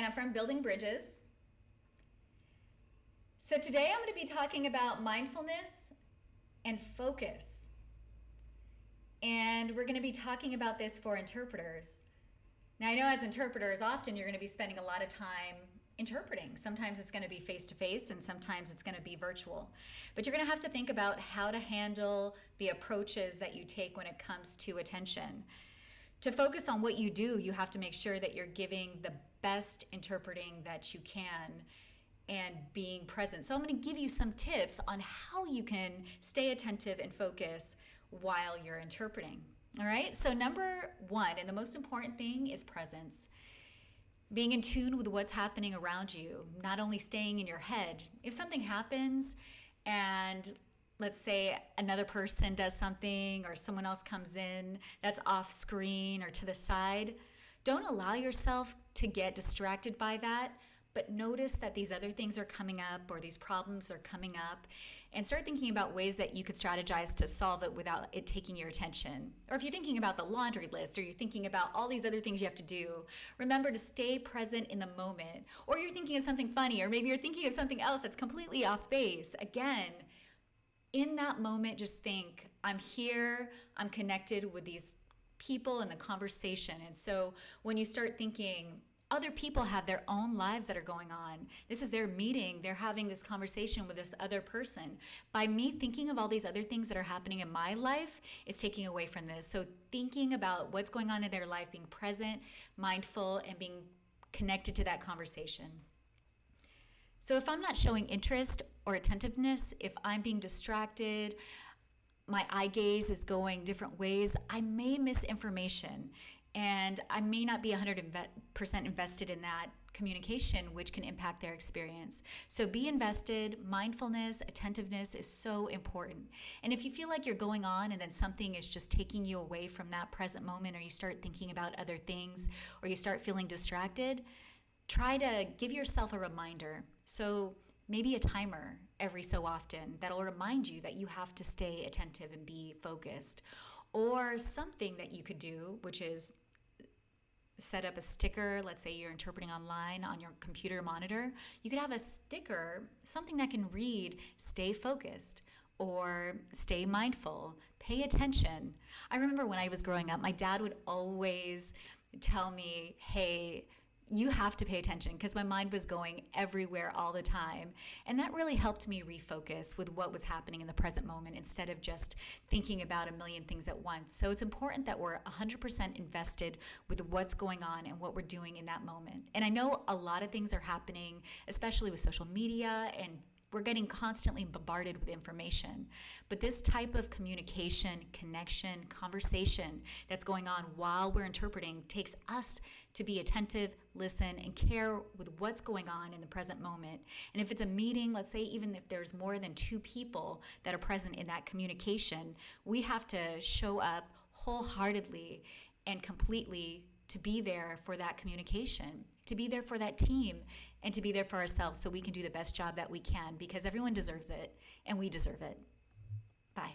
and I'm from Building Bridges. So today I'm going to be talking about mindfulness and focus. And we're going to be talking about this for interpreters. Now, I know as interpreters, often you're going to be spending a lot of time interpreting. Sometimes it's going to be face to face and sometimes it's going to be virtual. But you're going to have to think about how to handle the approaches that you take when it comes to attention. To focus on what you do, you have to make sure that you're giving the best interpreting that you can and being present. So I'm going to give you some tips on how you can stay attentive and focus while you're interpreting. All right, so number one, and the most important thing, is presence. Being in tune with what's happening around you, not only staying in your head. If something happens and let's say another person does something or someone else comes in that's off screen or to the side, don't allow yourself to get distracted by that, but notice that these other things are coming up or these problems are coming up, and start thinking about ways that you could strategize to solve it without it taking your attention. Or if you're thinking about the laundry list or you're thinking about all these other things you have to do, remember to stay present in the moment. Or you're thinking of something funny, or maybe you're thinking of something else that's completely off base. Again, in that moment, just think, I'm here, I'm connected with these people and the conversation. And so when you start thinking, other people have their own lives that are going on. This is their meeting. They're having this conversation with this other person. By me thinking of all these other things that are happening in my life is taking away from this. So thinking about what's going on in their life, being present, mindful, and being connected to that conversation. So if I'm not showing interest or attentiveness, if I'm being distracted, my eye gaze is going different ways, I may miss information. And I may not be 100% invested in that communication, which can impact their experience. So be invested. Mindfulness, attentiveness is so important. And if you feel like you're going on and then something is just taking you away from that present moment, or you start thinking about other things, or you start feeling distracted, try to give yourself a reminder. So maybe a timer every so often that'll remind you that you have to stay attentive and be focused. Or something that you could do, which is set up a sticker. Let's say you're interpreting online on your computer monitor. You could have a sticker, something that can read, stay focused or stay mindful, pay attention. I remember when I was growing up, my dad would always tell me, hey, you have to pay attention, because my mind was going everywhere all the time. And that really helped me refocus with what was happening in the present moment instead of just thinking about a million things at once. So it's important that we're 100% invested with what's going on and what we're doing in that moment. And I know a lot of things are happening, especially with social media, and we're getting constantly bombarded with information. But this type of communication, connection, conversation that's going on while we're interpreting takes us to be attentive, listen, and care with what's going on in the present moment. And if it's a meeting, let's say even if there's more than 2 people that are present in that communication, we have to show up wholeheartedly and completely to be there for that communication, to be there for that team, and to be there for ourselves so we can do the best job that we can, because everyone deserves it and we deserve it. Bye.